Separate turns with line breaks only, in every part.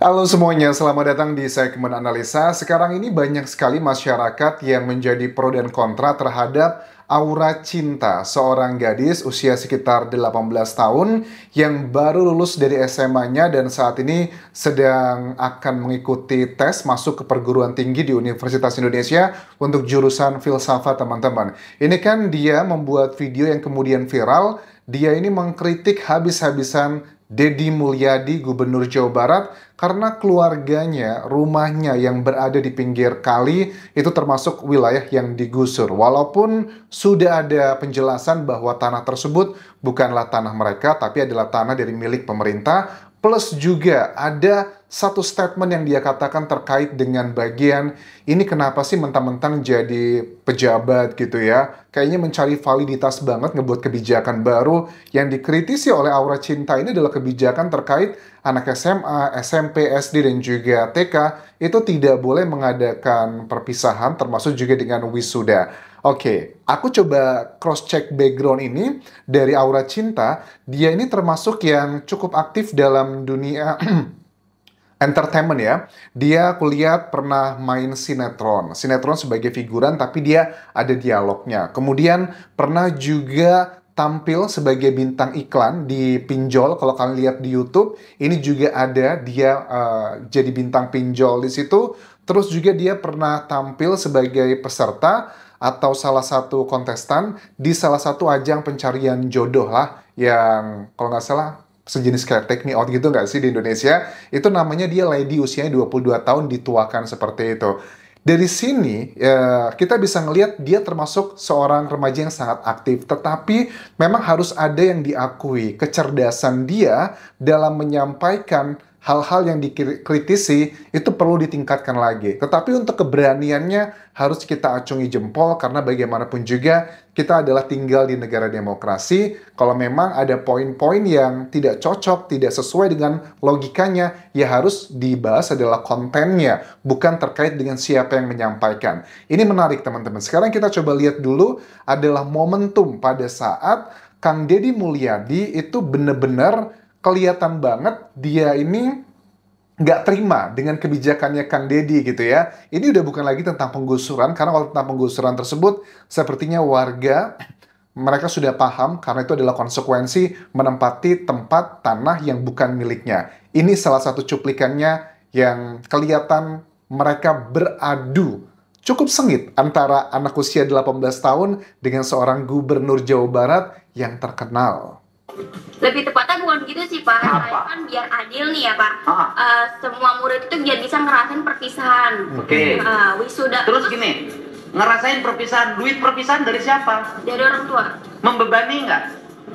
Halo semuanya, selamat datang di segmen analisa. Sekarang ini banyak sekali masyarakat yang menjadi pro dan kontra terhadap Aura Cinta, seorang gadis usia sekitar 18 tahun yang baru lulus dari SMA-nya dan saat ini sedang akan mengikuti tes masuk ke perguruan tinggi di Universitas Indonesia untuk jurusan filsafat, teman-teman. Ini kan dia membuat video yang kemudian viral. Dia ini mengkritik habis-habisan Deddy Mulyadi, Gubernur Jawa Barat, karena keluarganya, rumahnya yang berada di pinggir kali itu termasuk wilayah yang digusur. Walaupun sudah ada penjelasan bahwa tanah tersebut bukanlah tanah mereka, tapi adalah tanah dari milik pemerintah. Plus juga ada satu statement yang dia katakan terkait dengan bagian ini kenapa sih mentang-mentang jadi pejabat gitu ya. Kayaknya mencari validitas banget ngebuat kebijakan baru yang dikritisi oleh Aura Cinta ini adalah kebijakan terkait anak SMA, SMP, SD, dan juga TK itu tidak boleh mengadakan perpisahan termasuk juga dengan wisuda. Oke, aku coba cross-check background ini dari Aura Cinta. Dia ini termasuk yang cukup aktif dalam dunia entertainment ya. Dia aku lihat pernah main sinetron. Sinetron sebagai figuran tapi dia ada dialognya. Kemudian pernah juga tampil sebagai bintang iklan di pinjol. Kalau kalian lihat di YouTube, ini juga ada dia jadi bintang pinjol di situ. Terus juga dia pernah tampil sebagai peserta atau salah satu kontestan di salah satu ajang pencarian jodoh lah yang kalau nggak salah sejenis kayak Take Me Out gitu nggak sih di Indonesia. Itu namanya dia lady usianya 22 tahun dituakan seperti itu. Dari sini kita bisa ngelihat dia termasuk seorang remaja yang sangat aktif. Tetapi memang harus ada yang diakui kecerdasan dia dalam menyampaikan hal-hal yang dikritisi itu perlu ditingkatkan lagi. Tetapi untuk keberaniannya harus kita acungi jempol karena bagaimanapun juga kita adalah tinggal di negara demokrasi. Kalau memang ada poin-poin yang tidak cocok, tidak sesuai dengan logikanya, ya harus dibahas adalah kontennya, bukan terkait dengan siapa yang menyampaikan. Ini menarik teman-teman. Sekarang kita coba lihat dulu adalah momentum pada saat Kang Deddy Mulyadi itu benar-benar kelihatan banget dia ini nggak terima dengan kebijakannya Kang Deddy gitu ya. Ini udah bukan lagi tentang penggusuran, karena kalau tentang penggusuran tersebut, sepertinya warga mereka sudah paham karena itu adalah konsekuensi menempati tempat tanah yang bukan miliknya. Ini salah satu cuplikannya yang kelihatan mereka beradu cukup sengit antara anak usia 18 tahun dengan seorang gubernur Jawa Barat yang terkenal.
Lebih tepatnya bukan gitu sih Pak,
Apa?
kan biar adil nih ya Pak.
Ah.
Semua murid itu biar bisa ngerasain perpisahan.
Oke.
Wisuda
Terus gini, ngerasain perpisahan, duit perpisahan dari siapa?
dari orang tua.
Membebani nggak?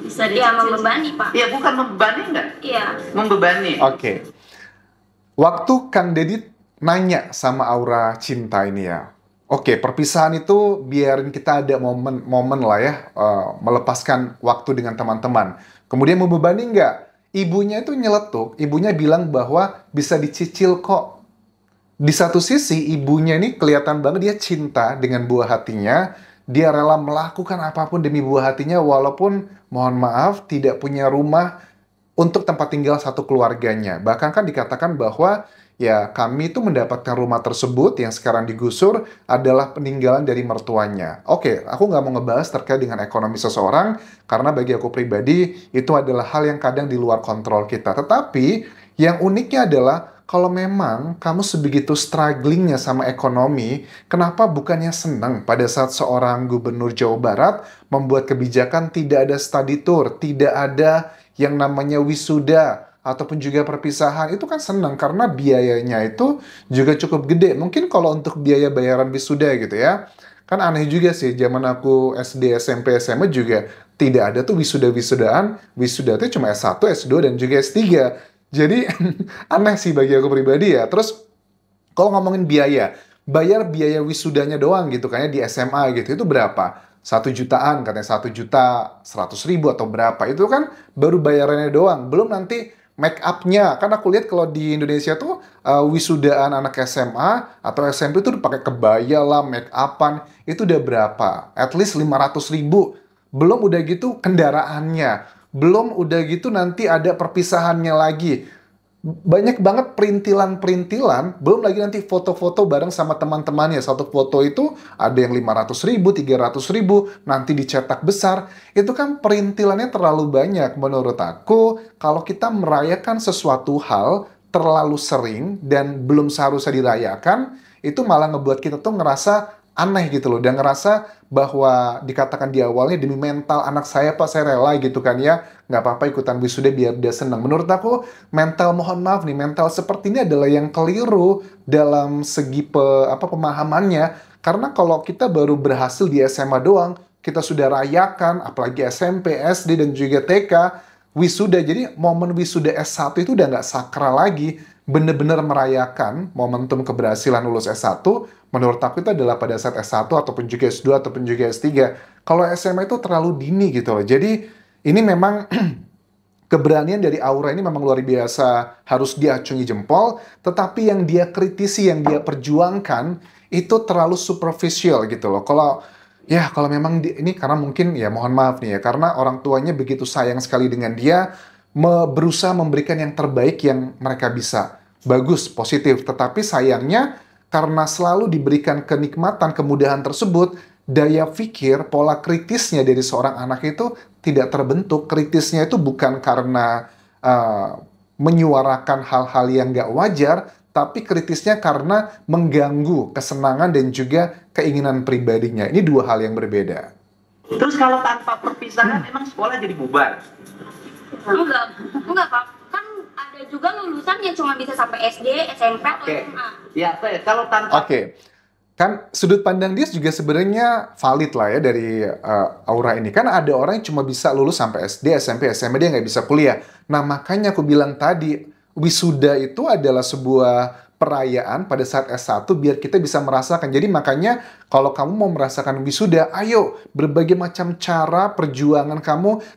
Bisa dia membebani Pak.
Iya, bukan membebani nggak?
Iya.
Membebani.
Oke. Waktu Kang Deddy nanya sama Aura Cinta ini ya, oke, perpisahan itu biarin kita ada momen-momen lah ya, melepaskan waktu dengan teman-teman. Kemudian membebani nggak? Ibunya itu nyeletuk, ibunya bilang bahwa bisa dicicil kok. Di satu sisi, ibunya ini kelihatan banget dia cinta dengan buah hatinya. Dia rela melakukan apapun demi buah hatinya, walaupun, mohon maaf, tidak punya rumah untuk tempat tinggal satu keluarganya. Bahkan kan dikatakan bahwa ya kami itu mendapatkan rumah tersebut yang sekarang digusur adalah peninggalan dari mertuanya. Oke, aku nggak mau ngebahas terkait dengan ekonomi seseorang, karena bagi aku pribadi itu adalah hal yang kadang di luar kontrol kita. Tetapi yang uniknya adalah kalau memang kamu sebegitu strugglingnya sama ekonomi, kenapa bukannya senang pada saat seorang gubernur Jawa Barat membuat kebijakan tidak ada study tour, tidak ada yang namanya wisuda, ataupun juga perpisahan, itu kan senang karena biayanya itu juga cukup gede. Mungkin kalau untuk biaya bayaran wisuda gitu ya, kan aneh juga sih, zaman aku SD, SMP, SMA juga tidak ada tuh wisuda-wisudaan. Wisuda itu cuma S1, S2, dan juga S3. Jadi aneh sih bagi aku pribadi ya. Terus kalau ngomongin biaya, bayar biaya wisudanya doang gitu, kayaknya di SMA gitu, itu berapa? 1 jutaan, katanya 1.100.000 atau berapa. Itu kan baru bayarannya doang, belum nanti make up-nya. Kan aku lihat kalau di Indonesia tuh wisudaan anak SMA atau SMP tuh pakai kebaya lah, make up-an. Itu udah berapa? At least 500.000. Belum udah gitu kendaraannya. Belum udah gitu nanti ada perpisahannya lagi. banyak banget perintilan-perintilan, belum lagi nanti foto-foto bareng sama teman-temannya. Satu foto itu ada yang 500.000, 300.000, nanti dicetak besar. Itu kan perintilannya terlalu banyak. Menurut aku, kalau kita merayakan sesuatu hal terlalu sering dan belum seharusnya dirayakan, itu malah ngebuat kita tuh ngerasa aneh gitu loh, dan ngerasa bahwa dikatakan di awalnya demi mental anak saya Pak, saya rela gitu kan ya, nggak apa-apa ikutan wisuda biar dia senang. Menurut aku mental, mohon maaf nih, mental seperti ini adalah yang keliru dalam segi pemahamannya. Karena kalau kita baru berhasil di SMA doang, kita sudah rayakan, apalagi SMP, SD, dan juga TK, wisuda. Jadi momen wisuda S1 itu udah nggak sakral lagi. Bener-bener merayakan momentum keberhasilan lulus S1, menurut aku itu adalah pada saat S1 ataupun juga S2 ataupun juga S3. Kalau SMA itu terlalu dini gitu loh. Jadi ini memang keberanian dari Aura ini memang luar biasa, harus diacungi jempol, tetapi yang dia kritisi, yang dia perjuangkan itu terlalu superficial gitu loh. Kalau memang ini karena mungkin ya mohon maaf nih ya, karena orang tuanya begitu sayang sekali dengan dia, berusaha memberikan yang terbaik yang mereka bisa. Bagus, positif. Tetapi sayangnya, karena selalu diberikan kenikmatan, kemudahan tersebut, daya pikir, pola kritisnya dari seorang anak itu tidak terbentuk. Kritisnya itu bukan karena menyuarakan hal-hal yang nggak wajar, tapi kritisnya karena mengganggu kesenangan dan juga keinginan pribadinya. Ini dua hal yang berbeda.
Terus kalau tanpa perpisahan, emang sekolah jadi bubar?
Enggak Pak. Kan ada juga lulusan yang cuma bisa sampai SD, SMP, atau SMA.
Ya, kalau tanpa...
Kan sudut pandang dia juga sebenarnya valid lah ya dari Aura ini. Kan ada orang yang cuma bisa lulus sampai SD, SMP, SMA, dia nggak bisa kuliah. Nah, makanya aku bilang tadi, wisuda itu adalah sebuah perayaan pada saat S1 biar kita bisa merasakan. Jadi makanya kalau kamu mau merasakan wisuda, ayo berbagai macam cara perjuangan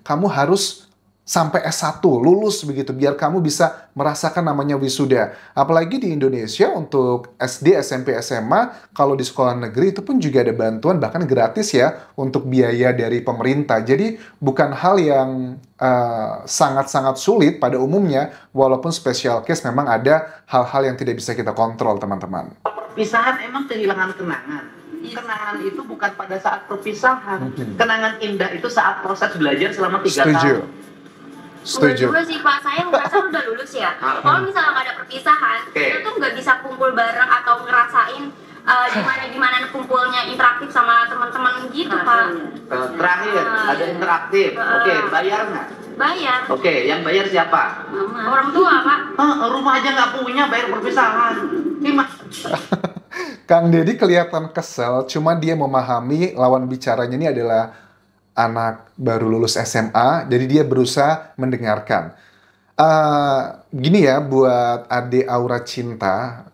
kamu harus sampai S1, lulus begitu, biar kamu bisa merasakan namanya wisuda. Apalagi di Indonesia untuk SD, SMP, SMA, kalau di sekolah negeri itu pun juga ada bantuan, bahkan gratis ya, untuk biaya dari pemerintah. Jadi bukan hal yang sangat-sangat sulit pada umumnya, walaupun special case memang ada hal-hal yang tidak bisa kita kontrol, teman-teman.
Perpisahan emang kehilangan kenangan. Kenangan itu bukan pada saat perpisahan. Kenangan indah itu saat proses belajar selama 3 tahun.
Setuju. Juga sih Pak, saya merasa udah lulus ya. Kalau misalnya nggak ada perpisahan, kita tuh nggak bisa kumpul bareng atau ngerasain gimana kumpulnya interaktif sama teman-teman gitu Pak.
Terakhir ada interaktif. Oke, bayar nggak?
Bayar.
Oke, yang bayar siapa?
Mama. Orang tua Pak.
Rumah aja nggak punya, bayar perpisahan.
Kang Deddy kelihatan kesel, cuma dia memahami lawan bicaranya ini adalah anak baru lulus SMA, jadi dia berusaha mendengarkan. Gini ya, buat adik Aura Cinta,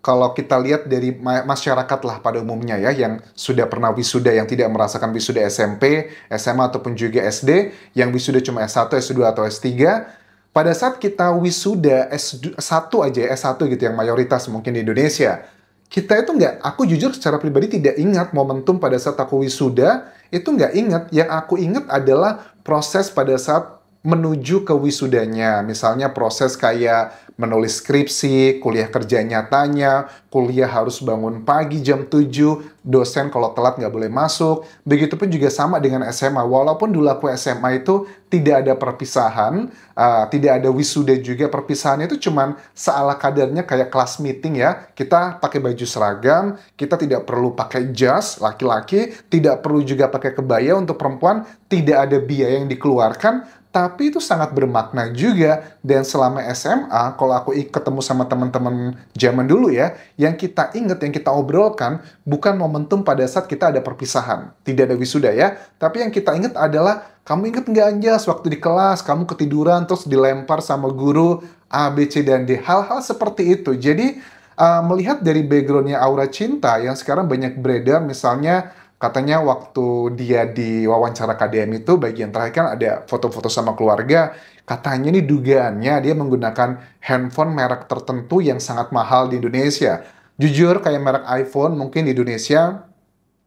kalau kita lihat dari masyarakat lah pada umumnya ya, yang sudah pernah wisuda, yang tidak merasakan wisuda SMP, SMA, ataupun juga SD, yang wisuda cuma S1, S2, atau S3, pada saat kita wisuda S1 aja, S1 gitu, yang mayoritas mungkin di Indonesia, kita itu aku jujur secara pribadi tidak ingat momentum pada saat aku wisuda, itu nggak ingat. Yang aku ingat adalah proses pada saat menuju ke wisudanya. Misalnya proses kayak menulis skripsi, kuliah kerja nyatanya, kuliah harus bangun pagi jam 7, dosen kalau telat nggak boleh masuk. Begitupun juga sama dengan SMA. Walaupun dulu aku SMA itu tidak ada perpisahan, tidak ada wisuda juga. Perpisahannya itu cuman seala kadarnya kayak kelas meeting ya. Kita pakai baju seragam, kita tidak perlu pakai jas, laki-laki, tidak perlu juga pakai kebaya untuk perempuan, tidak ada biaya yang dikeluarkan, tapi itu sangat bermakna juga. Dan selama SMA, kalau aku ketemu sama teman-teman zaman dulu ya, yang kita ingat, yang kita obrolkan, bukan momentum pada saat kita ada perpisahan, tidak ada wisuda ya, tapi yang kita ingat adalah, kamu ingat nggak Anjas, waktu di kelas, kamu ketiduran, terus dilempar sama guru, A, B, C, dan D, hal-hal seperti itu. Jadi, melihat dari backgroundnya Aura Cinta, yang sekarang banyak beredar, misalnya, katanya waktu dia di wawancara KDM itu, bagian terakhir kan ada foto-foto sama keluarga, katanya nih dugaannya dia menggunakan handphone merek tertentu yang sangat mahal di Indonesia. Jujur kayak merek iPhone mungkin di Indonesia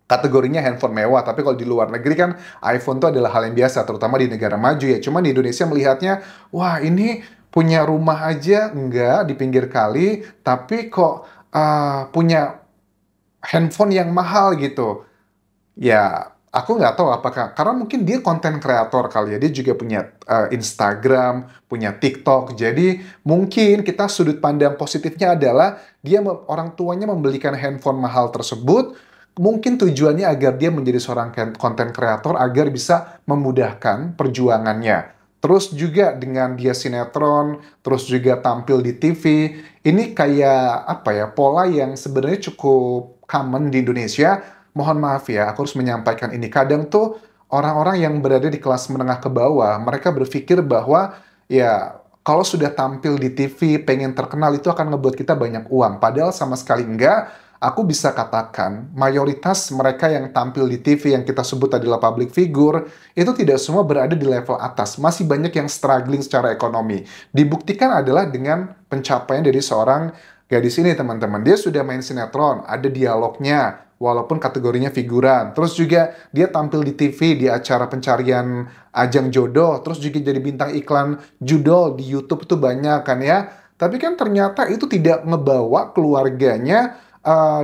kategorinya handphone mewah, tapi kalau di luar negeri kan iPhone itu adalah hal yang biasa, terutama di negara maju ya. Cuma di Indonesia melihatnya, wah ini punya rumah aja enggak di pinggir kali, tapi kok punya handphone yang mahal gitu. Ya, aku nggak tahu apakah, karena mungkin dia konten kreator kali ya, dia juga punya Instagram, punya TikTok, jadi mungkin kita sudut pandang positifnya adalah orang tuanya membelikan handphone mahal tersebut, mungkin tujuannya agar dia menjadi seorang konten kreator, agar bisa memudahkan perjuangannya. Terus juga dengan dia sinetron, terus juga tampil di TV, ini kayak apa ya, pola yang sebenarnya cukup common di Indonesia. Mohon maaf ya, aku harus menyampaikan ini. Kadang tuh orang-orang yang berada di kelas menengah ke bawah, mereka berpikir bahwa ya kalau sudah tampil di TV, pengen terkenal itu akan ngebuat kita banyak uang. Padahal sama sekali enggak. Aku bisa katakan, mayoritas mereka yang tampil di TV yang kita sebut adalah public figure, itu tidak semua berada di level atas. Masih banyak yang struggling secara ekonomi. Dibuktikan adalah dengan pencapaian dari seorang gadis ini, teman-teman. Dia sudah main sinetron, ada dialognya, walaupun kategorinya figuran. Terus juga dia tampil di TV, di acara pencarian ajang jodoh. Terus juga jadi bintang iklan judol di YouTube itu banyak kan ya. Tapi kan ternyata itu tidak ngebawa keluarganya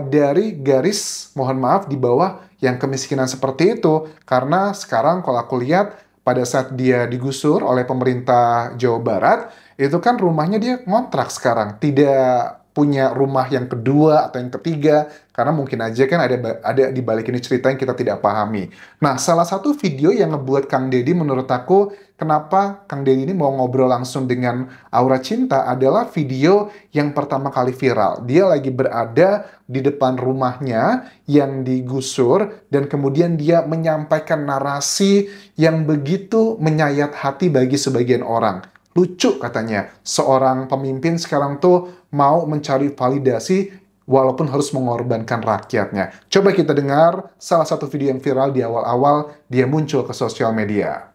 dari garis, mohon maaf, di bawah yang kemiskinan seperti itu. Karena sekarang kalau aku lihat, pada saat dia digusur oleh pemerintah Jawa Barat, itu kan rumahnya dia ngontrak sekarang. Tidak punya rumah yang kedua atau yang ketiga, karena mungkin aja kan ada di balik ini cerita yang kita tidak pahami. Nah, salah satu video yang ngebuat Kang Deddy menurut aku, kenapa Kang Deddy ini mau ngobrol langsung dengan Aura Cinta adalah video yang pertama kali viral. Dia lagi berada di depan rumahnya yang digusur, dan kemudian dia menyampaikan narasi yang begitu menyayat hati bagi sebagian orang. Lucu katanya, seorang pemimpin sekarang tuh mau mencari validasi walaupun harus mengorbankan rakyatnya. Coba kita dengar salah satu video yang viral di awal-awal dia muncul ke sosial media.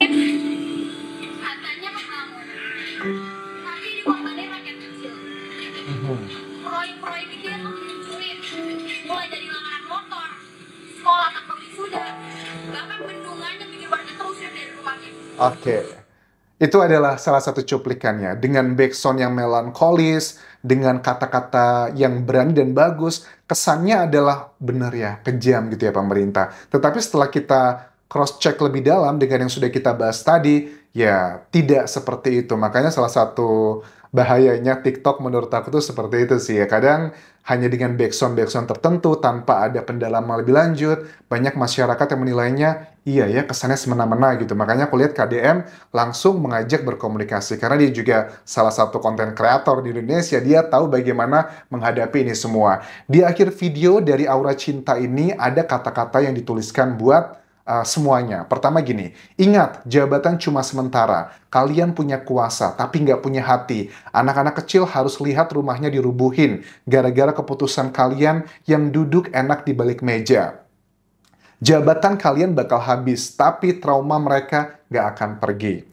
Katanya ke kamu, tapi di korbannya rakyat kecil. Proyek-proyek itu yang sulit, mulai dari langganan motor, sekolah tanpa wisuda, bahkan bendungan yang bikin warga terusir dari rumahnya.
Oke. Itu adalah salah satu cuplikannya, dengan backsound yang melankolis, dengan kata-kata yang berani dan bagus, kesannya adalah benar ya, kejam gitu ya pemerintah. Tetapi setelah kita cross-check lebih dalam dengan yang sudah kita bahas tadi, ya tidak seperti itu. Makanya salah satu bahayanya TikTok menurut aku tuh seperti itu sih ya. Kadang hanya dengan backsound tertentu tanpa ada pendalaman lebih lanjut, banyak masyarakat yang menilainya, iya ya kesannya semena-mena gitu. Makanya aku lihat KDM langsung mengajak berkomunikasi, karena dia juga salah satu konten kreator di Indonesia, dia tahu bagaimana menghadapi ini semua. Di akhir video dari Aura Cinta ini ada kata-kata yang dituliskan buat semuanya. Pertama gini, ingat, jabatan cuma sementara. Kalian punya kuasa, tapi nggak punya hati. Anak-anak kecil harus lihat rumahnya dirubuhin gara-gara keputusan kalian yang duduk enak di balik meja. Jabatan kalian bakal habis, tapi trauma mereka nggak akan pergi.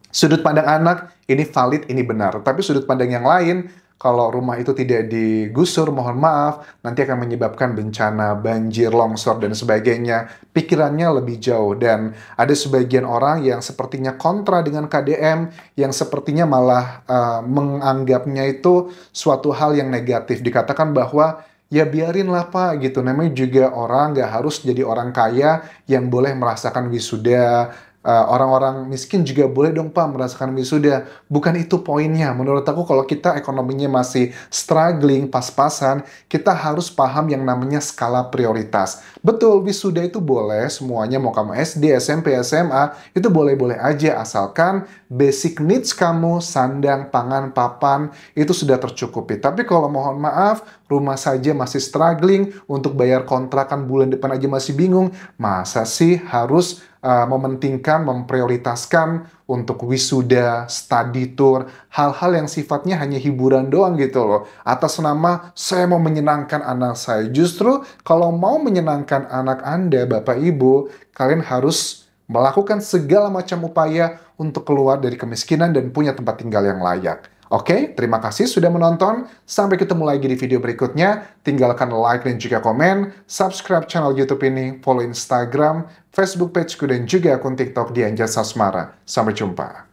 Sudut pandang anak, ini valid, ini benar. Tapi sudut pandang yang lain, kalau rumah itu tidak digusur, mohon maaf, nanti akan menyebabkan bencana, banjir, longsor, dan sebagainya. Pikirannya lebih jauh, dan ada sebagian orang yang sepertinya kontra dengan KDM, yang sepertinya malah menganggapnya itu suatu hal yang negatif. Dikatakan bahwa, ya biarinlah Pak, gitu. Namanya juga orang, nggak harus jadi orang kaya yang boleh merasakan wisuda. Orang-orang miskin juga boleh dong Pak merasakan wisuda. Bukan itu poinnya. Menurut aku kalau kita ekonominya masih struggling, pas-pasan, kita harus paham yang namanya skala prioritas. Betul, wisuda itu boleh, semuanya mau kamu SD, SMP, SMA, itu boleh-boleh aja asalkan basic needs kamu, sandang, pangan, papan, itu sudah tercukupi. Tapi kalau mohon maaf, rumah saja masih struggling, untuk bayar kontrakan bulan depan aja masih bingung, masa sih harus mementingkan, memprioritaskan untuk wisuda, study tour, hal-hal yang sifatnya hanya hiburan doang gitu loh. Atas nama, saya mau menyenangkan anak saya. Justru, kalau mau menyenangkan anak Anda, Bapak Ibu, kalian harus melakukan segala macam upaya untuk keluar dari kemiskinan dan punya tempat tinggal yang layak. Oke, terima kasih sudah menonton. Sampai ketemu lagi di video berikutnya. Tinggalkan like dan juga komen. Subscribe channel YouTube ini. Follow Instagram, Facebook pageku, dan juga akun TikTok di Anjas Asmara. Sampai jumpa.